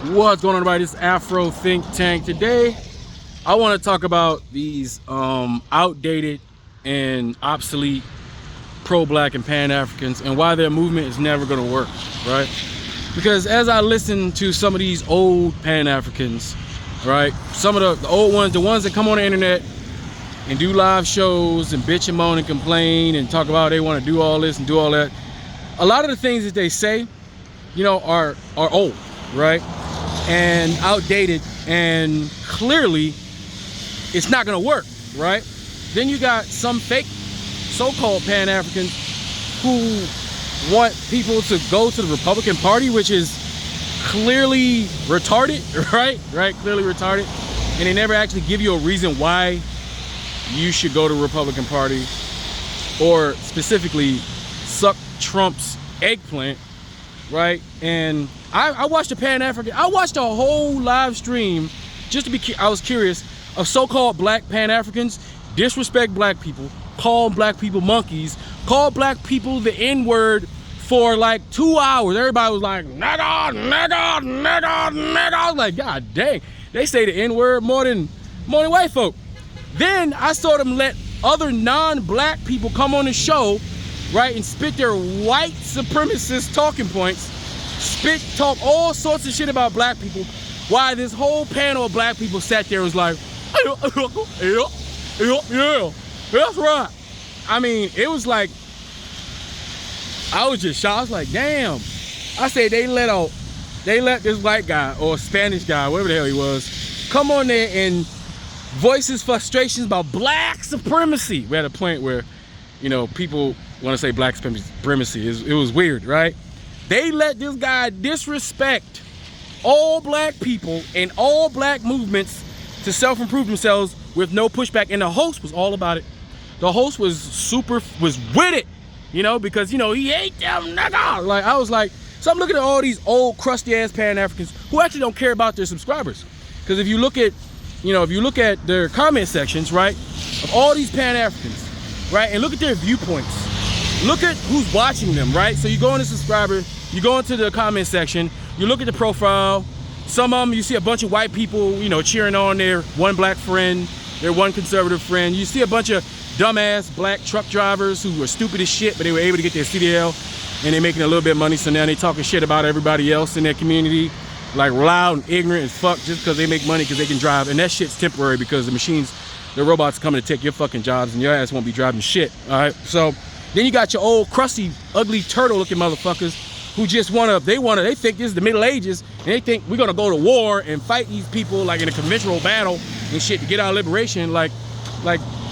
What's going on, everybody? This is Afro Think Tank. Today, I want to talk about these outdated and obsolete pro-black and pan-Africans and why their movement is never going to work, right? Because as I listen to some of these old pan-Africans, right, some of the old ones, the ones that come on the internet and do live shows and bitch and moan and complain and talk about they want to do all this and do all that, a lot of the things that they say, you know, are old, right, and outdated, and clearly it's not going to work, right? Then you got some fake so-called pan-Africans who want people to go to the Republican Party, which is clearly retarded, right, clearly retarded, and they never actually give you a reason why you should go to the Republican Party, or specifically suck Trump's eggplant, right? And I watched a pan-African, I watched a whole live stream just to be, I was curious, of so-called black pan-Africans disrespect black people, call black people monkeys, call black people the N-word for like 2 hours. Everybody was like, nigga, nigga, nigga, nigga. I was like, God dang, they say the N-word more than white folk. Then I saw them let other non-black people come on the show, right, and spit their white supremacist talking points, talk all sorts of shit about black people, while this whole panel of black people sat there and was like, yeah, that's right. I mean, it was like, I was just shocked. I was like, damn. I said they let this white guy or Spanish guy, whatever the hell he was, come on there and voice his frustrations about black supremacy. We're at a point where, you know, people want to say black supremacy. It was weird, right? They let this guy disrespect all black people and all black movements to self-improve themselves with no pushback. And the host was all about it. The host was with it, you know, because, you know, he hate them, nigga. Like, I was like, so I'm looking at all these old crusty ass pan-Africans who actually don't care about their subscribers. Because if you look at, you know, if you look at their comment sections, right, of all these pan-Africans, right, and look at their viewpoints, look at who's watching them, right? So you go into subscriber, you go into the comment section, you look at the profile. Some of them, you see a bunch of white people, you know, cheering on their one black friend, their one conservative friend. You see a bunch of dumbass black truck drivers who were stupid as shit, but they were able to get their CDL and they're making a little bit of money. So now they talking shit about everybody else in their community, like loud and ignorant as fuck, just because they make money because they can drive. And that shit's temporary because the machines, the robots are coming to take your fucking jobs and your ass won't be driving shit, all right? So then you got your old crusty, ugly turtle looking motherfuckers who just they think this is the Middle Ages and they think we're gonna go to war and fight these people like in a conventional battle and shit to get our liberation. Like,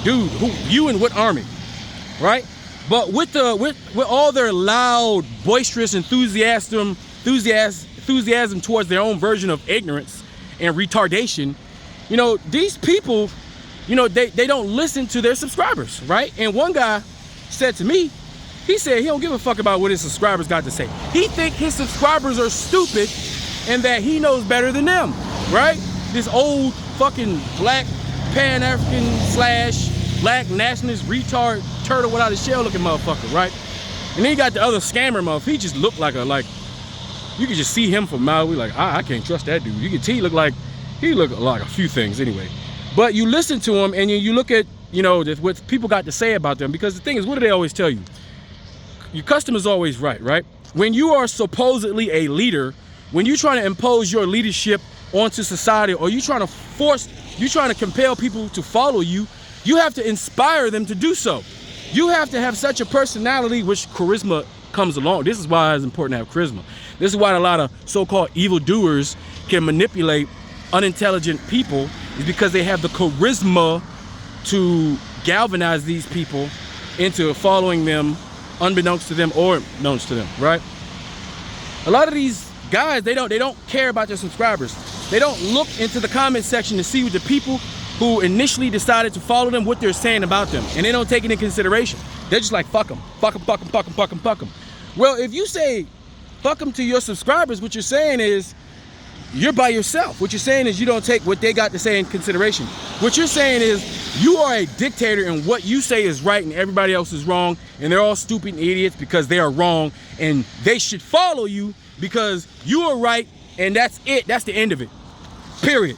dude, who you and what army, right? But with all their loud, boisterous enthusiasm towards their own version of ignorance and retardation, you know, these people, you know, they don't listen to their subscribers, right? And one guy said to me, he said he don't give a fuck about what his subscribers got to say. He think his subscribers are stupid and that he knows better than them, right? This old fucking black pan-African / black nationalist retard turtle without a shell looking motherfucker, right? And then you got the other scammer motherfucker. He just looked like you could just see him from Maui, like, I can't trust that dude. You can see he looked like a few things anyway. But you listen to him and you look at, you know, what people got to say about them, because the thing is, what do they always tell you? Your customer's always right? When you are supposedly a leader, when you're trying to impose your leadership onto society, or you're trying to compel people to follow you, you have to inspire them to do so. You have to have such a personality, which charisma comes along. This is why it's important to have charisma. This is why a lot of so-called evildoers can manipulate unintelligent people, is because they have the charisma to galvanize these people into following them, unbeknownst to them or knownst to them, right? A lot of these guys, they don't care about their subscribers. They don't look into the comment section to see what the people who initially decided to follow them, what they're saying about them, and they don't take it into consideration. They're just like, fuck them. Well, if you say fuck them to your subscribers, what you're saying is you're by yourself. What you're saying is you don't take what they got to say in consideration. What you're saying is you are a dictator and what you say is right and everybody else is wrong, and they're all stupid and idiots because they are wrong, and they should follow you because you are right and that's it. That's the end of it. Period.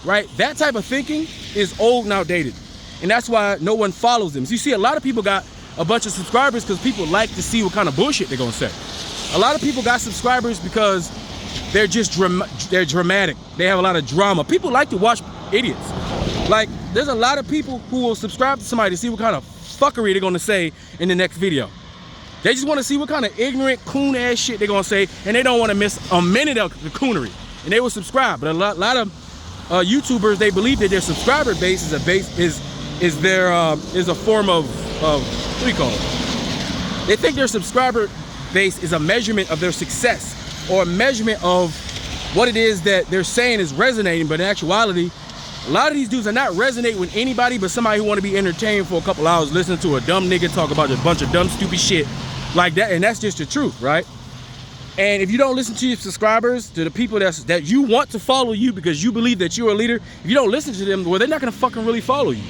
Right? That type of thinking is old and outdated. And that's why no one follows them. So you see, a lot of people got a bunch of subscribers because people like to see what kind of bullshit they're gonna say. A lot of people got subscribers because they're just they're dramatic. They have a lot of drama. People like to watch idiots. Like, there's a lot of people who will subscribe to somebody to see what kind of fuckery they're gonna say in the next video. They just want to see what kind of ignorant, coon ass shit they're gonna say, and they don't want to miss a minute of the coonery. And they will subscribe. But a lot of YouTubers, they believe that their subscriber base is a form of what do you call it? They think their subscriber base is a measurement of their success, or a measurement of what it is that they're saying is resonating. But in actuality, a lot of these dudes are not resonating with anybody but somebody who want to be entertained for a couple hours listening to a dumb nigga talk about a bunch of dumb, stupid shit like that. And that's just the truth, right? And if you don't listen to your subscribers, to the people that you want to follow you because you believe that you're a leader, if you don't listen to them, well, they're not gonna fucking really follow you,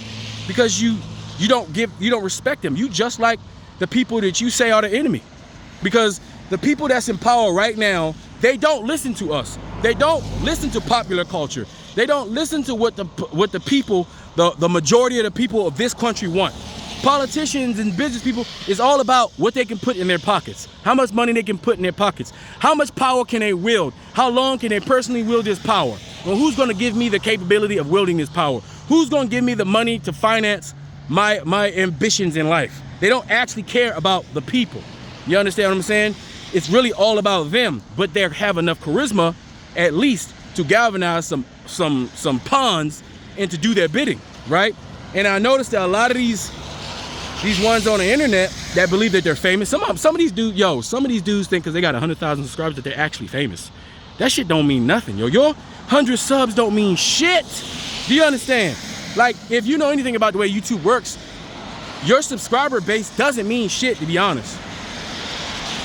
because you don't respect them. You just like the people that you say are the enemy, because the people that's in power right now, they don't listen to us. They don't listen to popular culture. They don't listen to what the people, the majority of the people of this country want. Politicians and business people is all about what they can put in their pockets, how much money they can put in their pockets, how much power can they wield, how long can they personally wield this power. Well, who's going to give me the capability of wielding this power? Who's going to give me the money to finance my ambitions in life? They don't actually care about the people. You understand what I'm saying? It's really all about them, but they have enough charisma, at least, to galvanize some pawns and to do their bidding, right? And I noticed that a lot of these ones on the internet that believe that they're famous, some of these dudes think because they got 100,000 subscribers that they're actually famous. That shit don't mean nothing, yo. Your 100 subs don't mean shit. Do you understand? Like, if you know anything about the way YouTube works, your subscriber base doesn't mean shit, to be honest.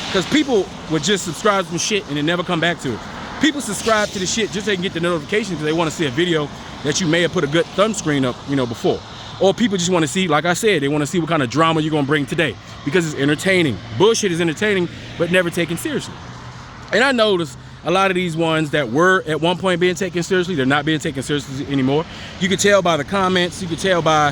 Because people would just subscribe to some shit and then never come back to it. People subscribe to the shit just so they can get the notifications because they want to see a video that you may have put a good thumb screen up, before. Or people just want to see, like I said, they want to see what kind of drama you're going to bring today because it's entertaining. Bullshit is entertaining, but never taken seriously. And I noticed a lot of these ones that were at one point being taken seriously, they're not being taken seriously anymore. You can tell by the comments, you can tell by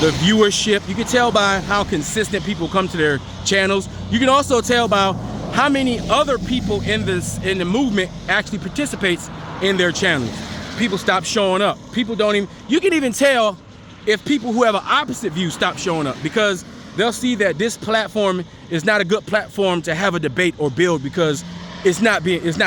the viewership, you can tell by how consistent people come to their channels. You can also tell by how many other people in the movement actually participates in their channels. People stop showing up. People don't even, you can even tell if people who have an opposite view stop showing up, because they'll see that this platform is not a good platform to have a debate or build, because it's not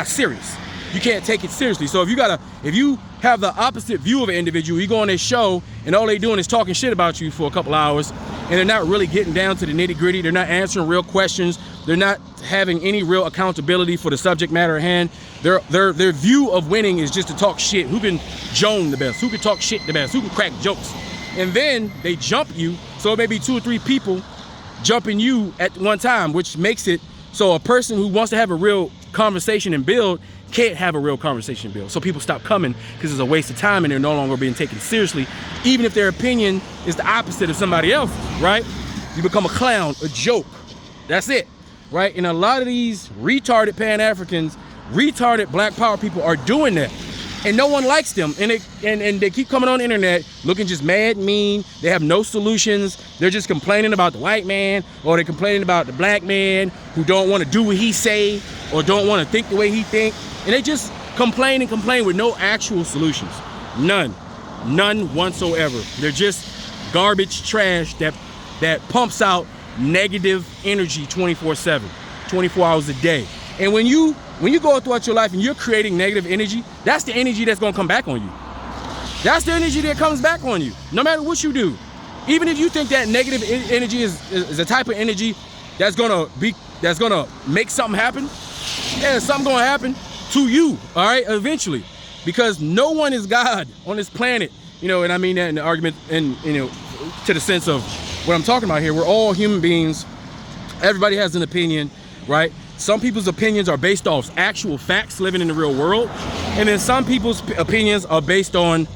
serious. You can't take it seriously. So if you have the opposite view of an individual, you go on their show and all they doing is talking shit about you for a couple hours, and they're not really getting down to the nitty gritty. They're not answering real questions. They're not having any real accountability for the subject matter at hand. Their view of winning is just to talk shit. Who can joan the best? Who can talk shit the best? Who can crack jokes? And then they jump you, so it may be 2 or 3 people jumping you at one time, which makes it so a person who wants to have a real conversation and build can't have a real conversation and build. So people stop coming because it's a waste of time and they're no longer being taken seriously, even if their opinion is the opposite of somebody else's, right? You become a clown, a joke. That's it, right? And a lot of these retarded Pan-Africans, retarded Black Power people are doing that. And no one likes them, and they keep coming on the internet looking just mad, mean. They have no solutions. They're just complaining about the white man, or they're complaining about the black man who don't want to do what he say, or don't want to think the way he think. And they just complain and complain with no actual solutions. None whatsoever. They're just garbage trash that pumps out negative energy 24/7, 24 hours a day. And when you go throughout your life and you're creating negative energy, that's the energy that's gonna come back on you. That's the energy that comes back on you, no matter what you do. Even if you think that negative energy is a type of energy that's gonna make something happen, yeah, something gonna happen to you, all right, eventually. Because no one is God on this planet, and I mean that in the argument, and to the sense of what I'm talking about here. We're all human beings. Everybody has an opinion, right? Some people's opinions are based off actual facts living in the real world. And then some people's opinions are based on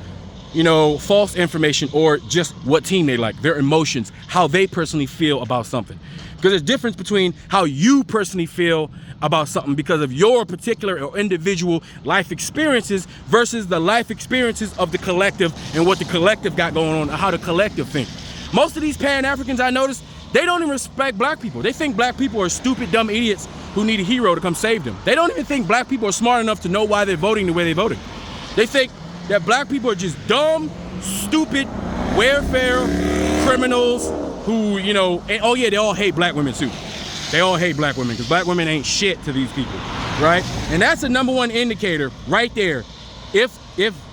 you know, false information or just what team they like, their emotions, how they personally feel about something. Because there's a difference between how you personally feel about something because of your particular or individual life experiences versus the life experiences of the collective and what the collective got going on, how the collective think. Most of these Pan-Africans I noticed, they don't even respect black people. They think black people are stupid, dumb idiots who need a hero to come save them. They don't even think black people are smart enough to know why they're voting the way they're voting. They think that black people are just dumb, stupid, welfare criminals who, you know, and oh yeah, they all hate black women too. They all hate black women because black women ain't shit to these people, right? And that's the #1 indicator right there. If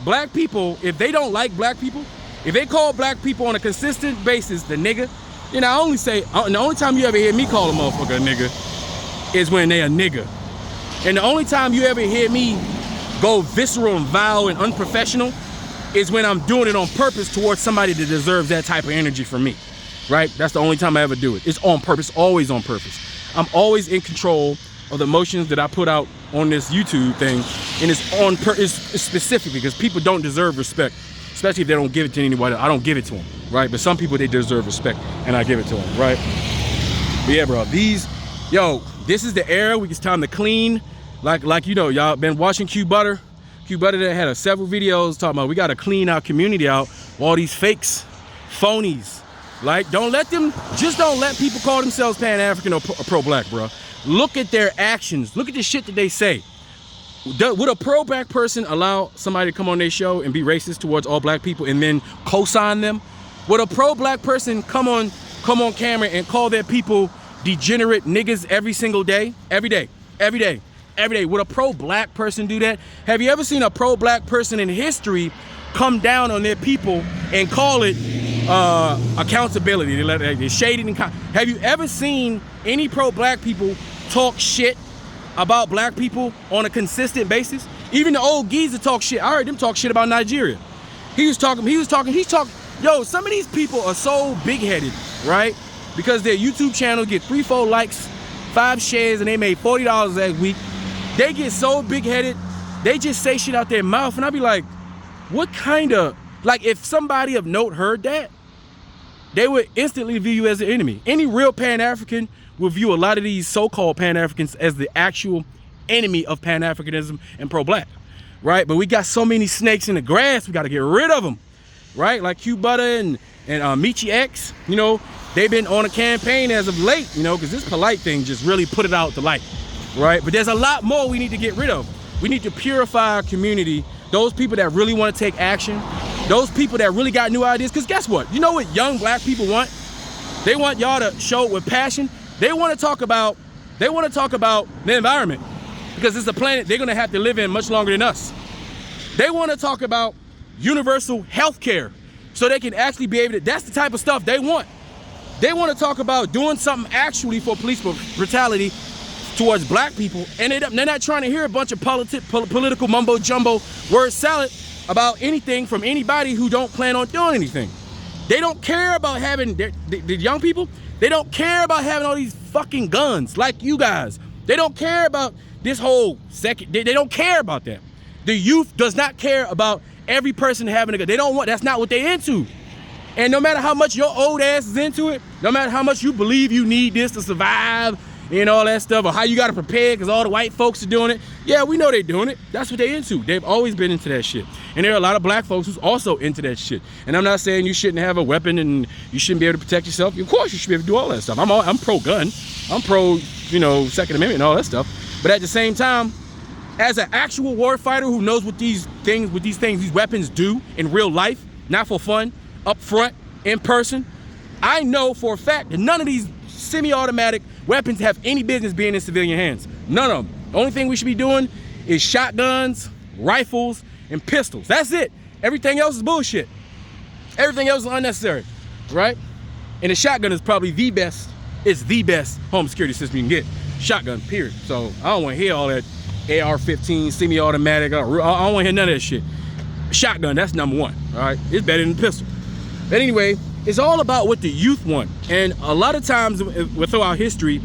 black people, if they don't like black people, if they call black people on a consistent basis the nigga, then I only say, the only time you ever hear me call a motherfucker a nigga is when they a nigga. And the only time you ever hear me go visceral and vile and unprofessional is when I'm doing it on purpose towards somebody that deserves that type of energy from me, right? That's the only time I ever do it. It's on purpose, always on purpose. I'm always in control of the emotions that I put out on this YouTube thing, and it's specific because people don't deserve respect, especially if they don't give it to anybody. I don't give it to them, right? But some people, they deserve respect, and I give it to them, right? But yeah, bro, this is the era. It's time to clean. Like you know, y'all been watching Q Butter. Q Butter that had several videos talking about we gotta clean our community out, all these fakes, phonies. Like, don't let people call themselves Pan-African or pro-black, bro. Look at their actions. Look at the shit that they say. Would a pro-black person allow somebody to come on their show and be racist towards all black people and then co-sign them? Would a pro-black person come on camera and call their people degenerate niggas every single day? Every day. Would a pro-black person do that? Have you ever seen a pro-black person in history come down on their people and call it accountability? They're shading and have you ever seen any pro-black people talk shit about black people on a consistent basis? Even the old geezer talk shit. I heard them talk shit about Nigeria. He's talking. Yo, some of these people are so big-headed, right? Because their YouTube channel get 3-4 likes, 5 shares, and they made $40 that week. They get so big-headed, they just say shit out their mouth, and I be like, what kind of, like, if somebody of note heard that, they would instantly view you as an enemy. Any real Pan-African will view a lot of these so-called Pan-Africans as the actual enemy of Pan-Africanism and pro-black, right? But we got so many snakes in the grass, we got to get rid of them, right? Like Q Butter and Michi X, you know, they've been on a campaign as of late, you know, because this polite thing just really put it out to light, right? But there's a lot more we need to get rid of. We need to purify our community. Those people that really want to take action, those people that really got new ideas, because guess what? You know what young black people want? They want y'all to show it with passion. They want to talk about the environment, because it's a planet they're going to have to live in much longer than us. They want to talk about universal health care so they can actually be able to, that's the type of stuff they want. They want to talk about doing something actually for police brutality towards black people, and they're not trying to hear a bunch of political mumbo jumbo word salad about anything from anybody who don't plan on doing anything. They don't care about having the young people. They don't care about having all these fucking guns like you guys. They don't care about this whole second. They don't care about that. The youth does not care about every person having a gun. They don't want. That's not what they're into. And no matter how much your old ass is into it, no matter how much you believe you need this to survive and all that stuff, or how you got to prepare because all the white folks are doing it. Yeah, we know they're doing it. That's what they're into. They've always been into that shit. And there are a lot of black folks who's also into that shit. And I'm not saying you shouldn't have a weapon and you shouldn't be able to protect yourself. Of course you should be able to do all that stuff. I'm pro-gun. I'm pro, you know, Second Amendment and all that stuff. But at the same time, as an actual war fighter who knows what these weapons do in real life, not for fun, up front, in person, I know for a fact that none of these semi-automatic weapons have any business being in civilian hands. None of them. The only thing we should be doing is shotguns, rifles, and pistols. That's it. Everything else is bullshit. Everything else is unnecessary, right? And the shotgun is probably the best. It's the best home security system you can get. Shotgun, period. So I don't want to hear all that AR-15, semi-automatic. I don't want to hear none of that shit. Shotgun, that's #1, all right? It's better than the pistol. But anyway, it's all about what the youth want. And a lot of times throughout history,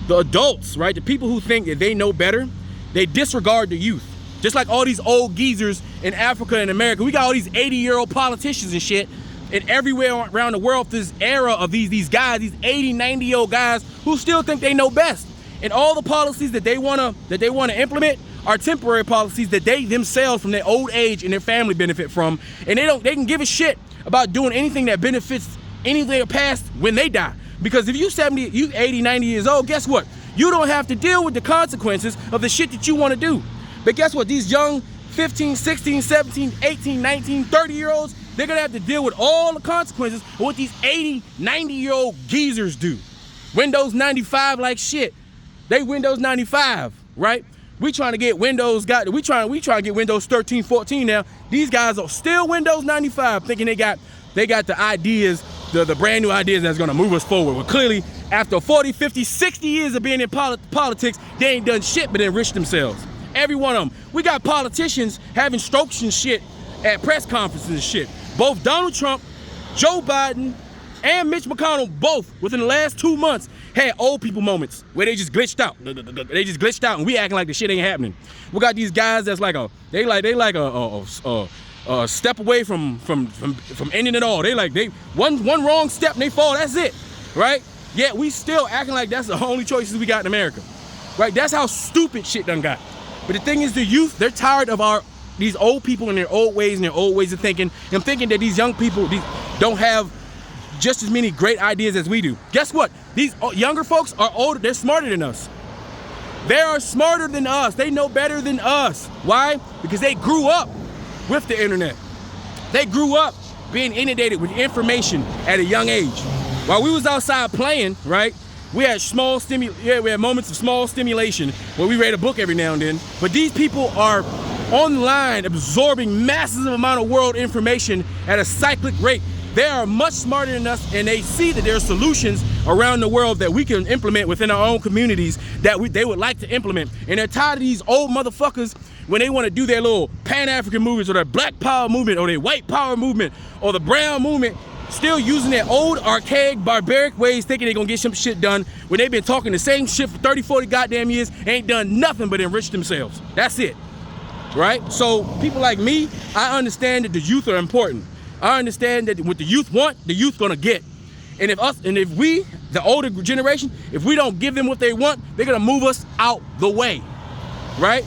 the adults, right, the people who think that they know better, they disregard the youth. Just like all these old geezers in Africa and America. We got all these 80-year-old politicians and shit, and everywhere around the world, this era of these guys, these 80, 90-year-old guys who still think they know best. And all the policies that they wanna implement are temporary policies that they themselves, from their old age and their family, benefit from. And they can give a shit about doing anything that benefits any of their past when they die. Because if you 80, 90 years old, guess what? You don't have to deal with the consequences of the shit that you want to do. But guess what? These young 15, 16, 17, 18, 19, 30-year-olds, they're gonna have to deal with all the consequences of what these 80, 90-year-old geezers do. Windows 95 like shit. They Windows 95, right? We trying to get Windows, we trying to get Windows 13, 14 now. These guys are still Windows 95, thinking they got the ideas, the brand new ideas that's gonna move us forward. Well, clearly, after 40, 50, 60 years of being in politics, they ain't done shit but enriched themselves. Every one of them. We got politicians having strokes and shit at press conferences and shit. Both Donald Trump, Joe Biden, and Mitch McConnell, both within the last 2 months, had old people moments where they just glitched out. They just glitched out, and we acting like the shit ain't happening. We got these guys that's like a step away from ending it all. One wrong step and they fall. That's it, right? Yet we still acting like that's the only choices we got in America, right? That's how stupid shit done got. But the thing is, the youth, they're tired of these old people and their old ways and their old ways of thinking, and thinking that these young people don't have just as many great ideas as we do. Guess what? These younger folks are older. They're smarter than us. They are smarter than us. They know better than us. Why? Because they grew up with the internet. They grew up being inundated with information at a young age. While we was outside playing, right? We had moments of small stimulation where we read a book every now and then. But these people are online absorbing massive amount of world information at a cyclic rate. They are much smarter than us, and they see that there are solutions around the world that we can implement within our own communities that they would like to implement. And they're tired of these old motherfuckers when they want to do their little Pan-African movements or their Black Power movement or their White Power movement or the Brown movement, still using their old, archaic, barbaric ways, thinking they're gonna get some shit done when they've been talking the same shit for 30, 40 goddamn years, ain't done nothing but enrich themselves. That's it, right? So people like me, I understand that the youth are important. I understand that what the youth want, the youth gonna get. And if we, the older generation, if we don't give them what they want, they're gonna move us out the way, right?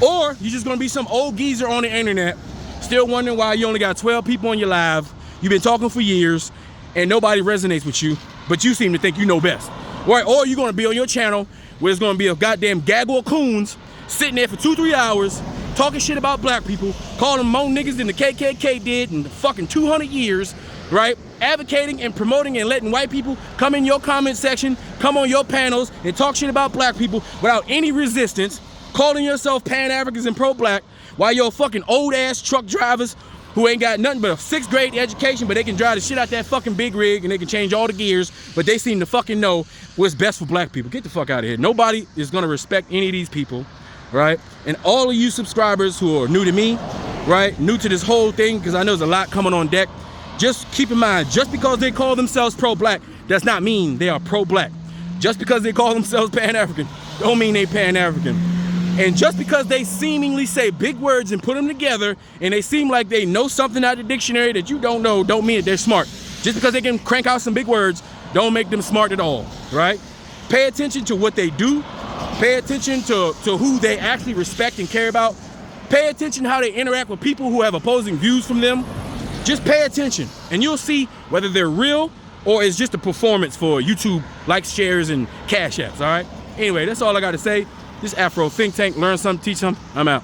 Or you're just gonna be some old geezer on the internet, still wondering why you only got 12 people on your live, you've been talking for years, and nobody resonates with you, but you seem to think you know best, right? Or you're gonna be on your channel where it's gonna be a goddamn gaggle of coons sitting there for 2-3 hours, talking shit about black people, calling them more niggas than the KKK did in fucking 200 years, right? Advocating and promoting and letting white people come in your comment section, come on your panels and talk shit about black people without any resistance, calling yourself Pan-Africans and pro-black, while your fucking old ass truck drivers who ain't got nothing but a 6th grade education, but they can drive the shit out that fucking big rig and they can change all the gears, but they seem to fucking know what's best for black people. Get the fuck out of here. Nobody is gonna respect any of these people, right? And all of you subscribers who are new to me, right? New to this whole thing, because I know there's a lot coming on deck. Just keep in mind, just because they call themselves pro-black does not mean they are pro-black. Just because they call themselves Pan-African don't mean they Pan-African. And just because they seemingly say big words and put them together and they seem like they know something out of the dictionary that you don't know, don't mean that they're smart. Just because they can crank out some big words don't make them smart at all, right? Pay attention to what they do. Pay attention to who they actually respect and care about. Pay attention how they interact with people who have opposing views from them. Just pay attention and you'll see whether they're real or it's just a performance for YouTube likes, shares, and cash apps, all right? Anyway, that's all I got to say. This Afro Think Tank, learn something, teach something. I'm out.